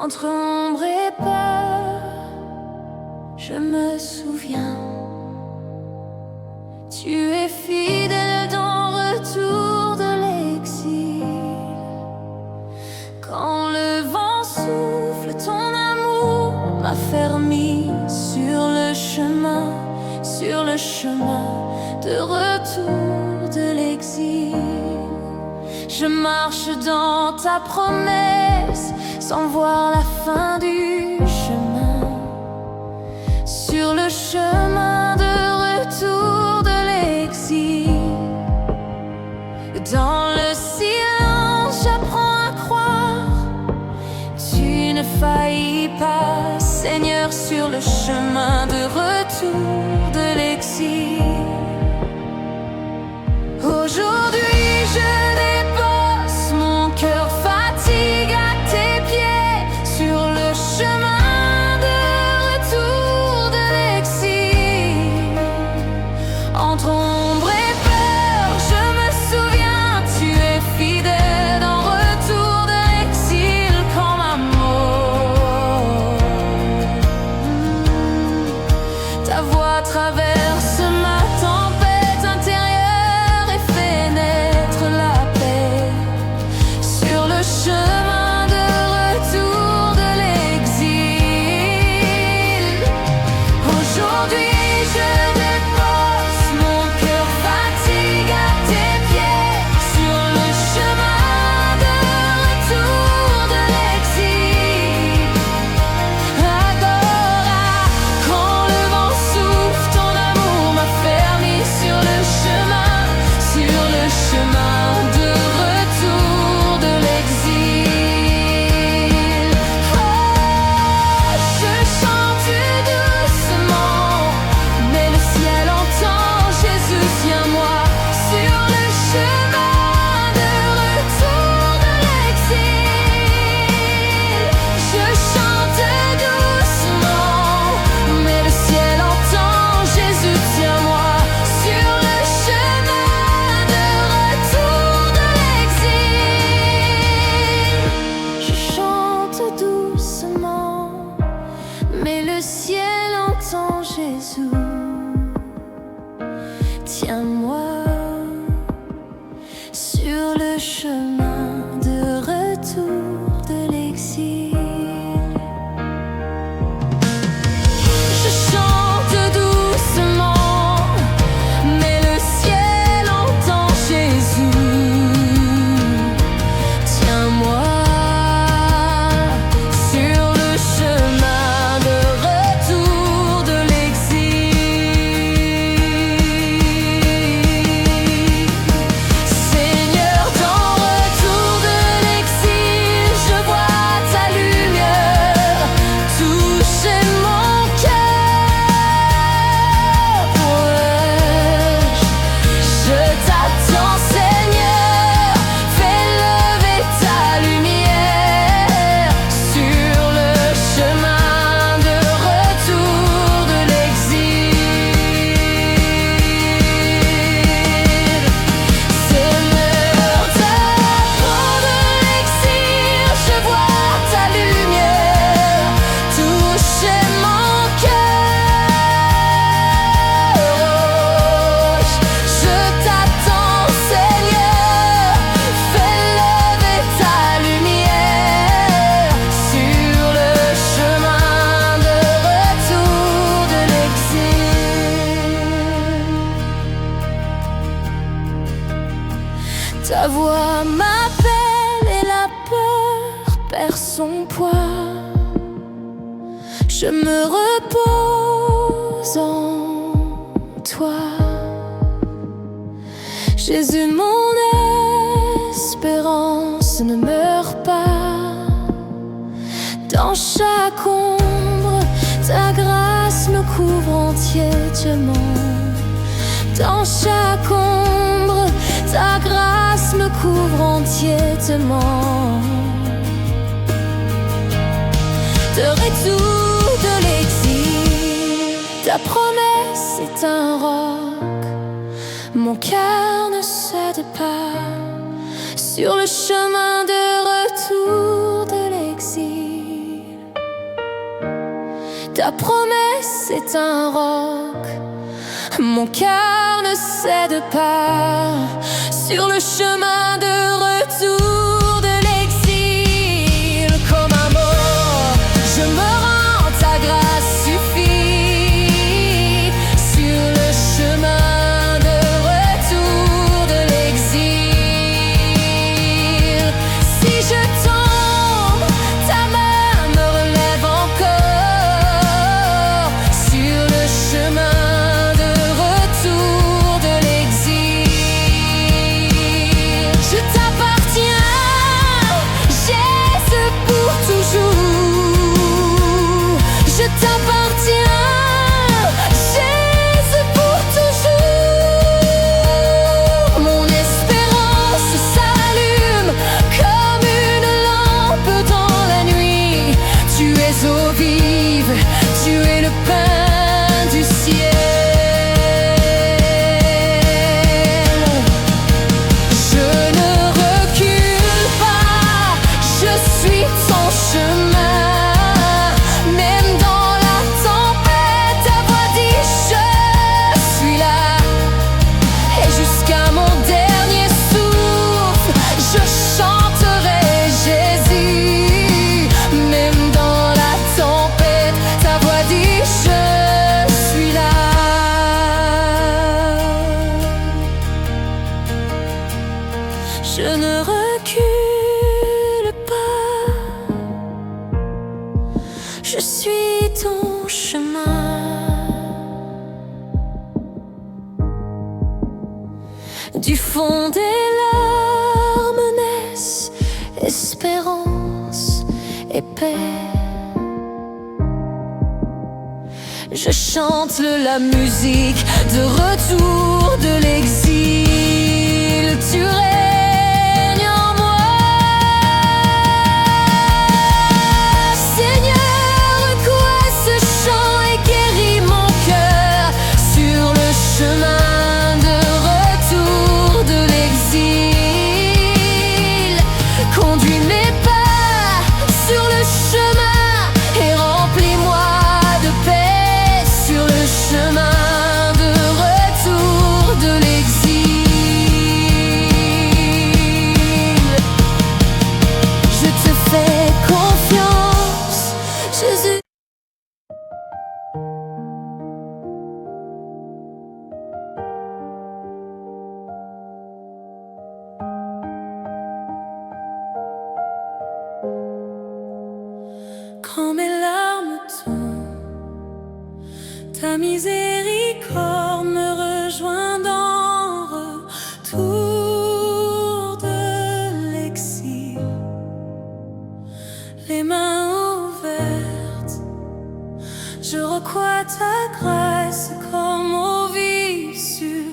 entre ombre et peur, je me souviens. Tu es fidèle dans retour de l'exil. Quand le vent souffle, ton amour m'a fermi sur le chemin de retour de l'exil. Je marche dans ta promesse sans voir la fin du chemin. Sur le chemin de retour de l'exil, dans le silence, j'apprends à croire. Tu ne faillis pas, Seigneur, sur le chemin de retour de l'exil. Aujourd'hui, je dépose mon cœur fatigue à tes pieds. Sur le chemin de retour de l'exil, entre ombre et peur, je me souviens. Tu es fidèle en retour de l'exil comme amour. Ta voix traverse ma tempête intérieure et fait naître la paix. Sur le chemin de retour de l'exil, aujourd'hui je dépose mon cœur fatigue à tes pieds. Sur le chemin de retour de l'exil, Agora, quand le vent souffle, ton amour m'a fermi sur le chemin de retour de l'exil. Oh, je chante doucement, mais le ciel entend. Jésus, viens-moi sur le chemin de retour de l'exil. Je chante doucement, mais le ciel entend. Jésus, tiens-moi sur le chemin de retour de l'exil. Je chante doucement, mais le ciel entend. Jésus, tiens-moi sur le chemin de retour de l'exil. Je chante doucement, mais le ciel entend. Jésus, tiens-moi sur le chemin de retour de l'exil. Seigneur, dans retour de l'exil, je vois ta lumière toucher mon cœur. Je t'attends, Seigneur, fais lever ta lumière sur le chemin de retour de l'exil. Seigneur, t'apprends de l'exil, je vois ta lumière toucher mon cœur. Je t'attends, Seigneur, fais lever ta lumière sur le chemin de retour de l'exil. Ta voix m'appelle et la peur perd son poids. Je me repose en toi. Jésus, mon espérance ne meurt pas. Dans chaque ombre, ta grâce me couvre entièrement. Dans chaque ombre, ta grâce me couvre entièrement. De retour de l'exil, ta promesse est un roc. Mon cœur ne cède pas. Sur le chemin de retour de l'exil, Ta promesse est un roc, mon cœur ne cède pas. Sur le chemin de retour de l'exil, comme un mort, je me rends, ta grâce suffit. Sur le chemin de retour de l'exil, si je tombe, ta main me relève encore. Sur le chemin de retour de l'exil, je t'appartiens, Jésus, pour toujours. Je t'appartiens, Jésus, pour toujours. Mon espérance s'allume comme une lampe dans la nuit. Tu es eau vive, tu es le pain du ciel. Je ne recule pas, je suis ton chemin. Même dans la tempête, ta voix dit je suis là. Et jusqu'à mon dernier souffle, je chanterai Jésus. Même dans la tempête, ta voix dit je suis là. Je ne recule pas, je suis ton chemin. Du fond des larmes naissent espérance et paix. Je chante la musique de retour de l'exil. Tu règnes en moi, Seigneur, recoue ce chant et guéris mon cœur. Sur le chemin de retour de l'exil, conduis mes pas sur le chemin et remplis-moi de paix. Sur le chemin de retour de l'exil, je te fais confiance, Jésus. Quand mes larmes tombent, ta miséricorde me rejoint dans retour de l'exil. Les mains ouvertes, je recois ta grâce comme eau vive sur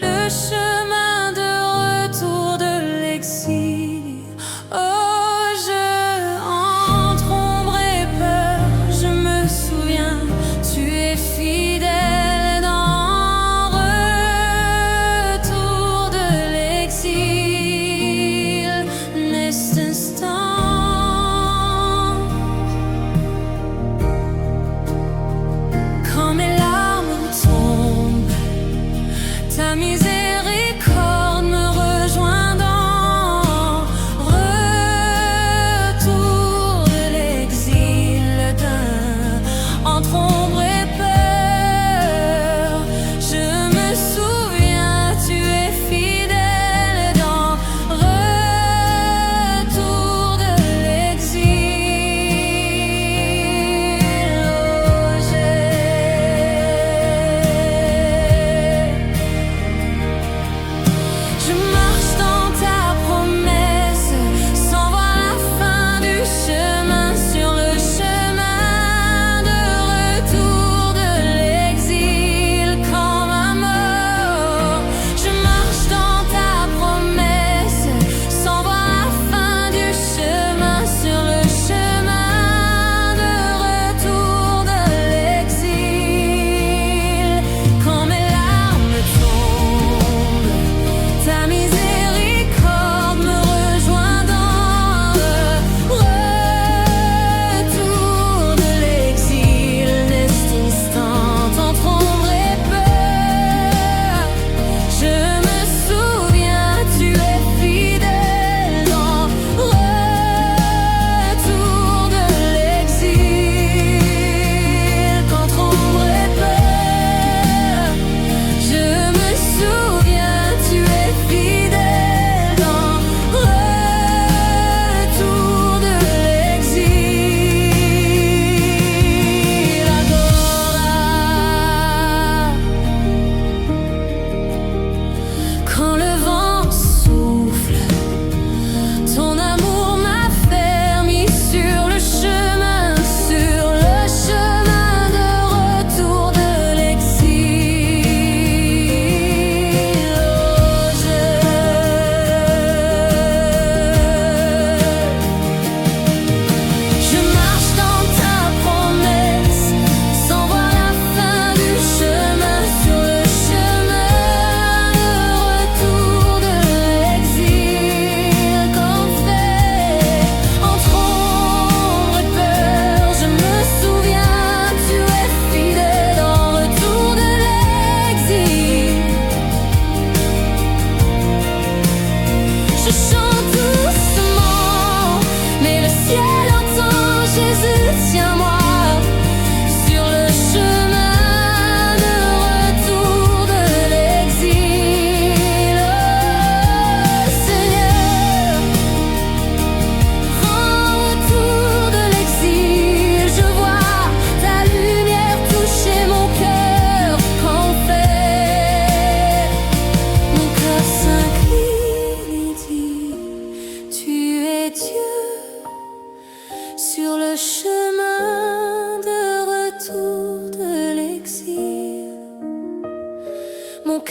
le chemin de retour de l'exil. Oh, je entre ombre et peur, je me souviens, tu es fidèle dans retour de l'exil. N'est-ce instant, quand mes larmes tombent,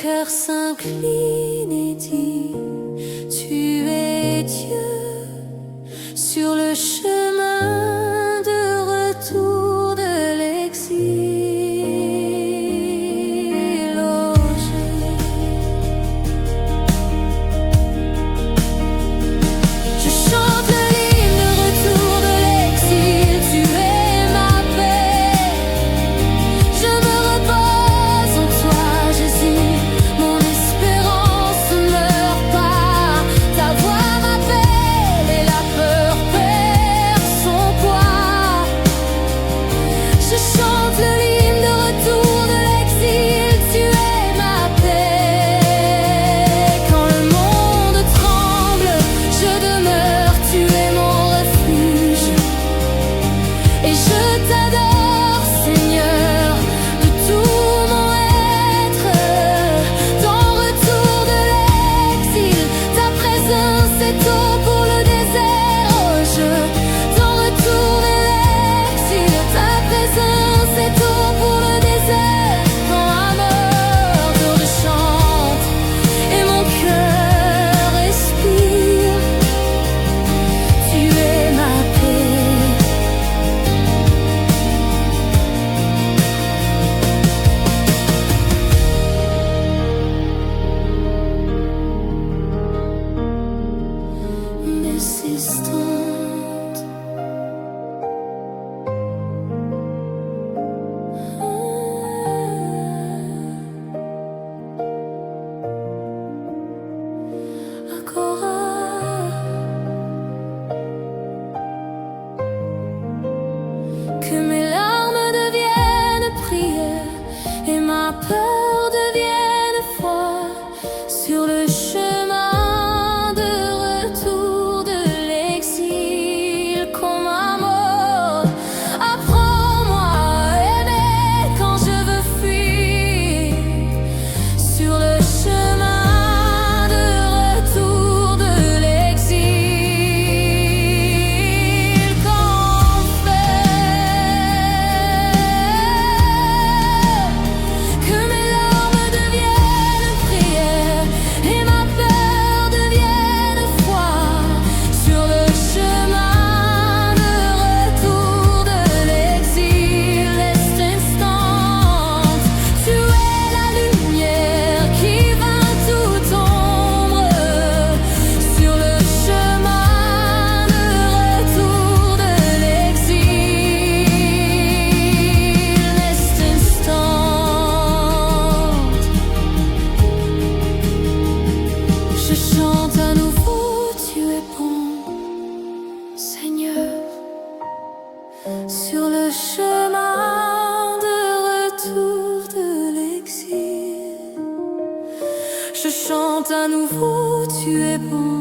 cœur s'incline et dit: tu es Dieu sur le chemin de retour de l'exil. Oh, je chante le hymne de retour de l'exil. Tu es ma paix, je me repose en toi, Jésus. Mon espérance ne meurt pas. Ta voix m'appelle et la peur perd son poids. Je chante le hymne de retour de l'exil. Tu es ma paix. Quand le monde tremble, je demeure. Tu es mon refuge. Et je t'adore, Seigneur, de tout mon être. Ton retour de l'exil, ta présence est eau pour le désert. Oh, ton retour de l'exil, ta présence est eau pour le désert. Quand à mort, je chante et mon cœur respire. Tu es ma paix. Insistante, ancora. Que mes larmes deviennent prière et ma peur devienne foi sur le chemin de retour de l'exil. Comme à mort, apprends-moi à aimer quand je veux fuir sur le chemin de retour de l'exil. Que mes larmes deviennent prière et ma peur devienne foi sur le chemin de retour de l'exil. Cet instant, tu es la lumière qui vainc toute ombre sur le chemin de retour de l'exil. Cet instant, je chante à nouveau, tu es bon, Seigneur, sur le chemin de retour de l'exil. Je chante à nouveau, tu es bon,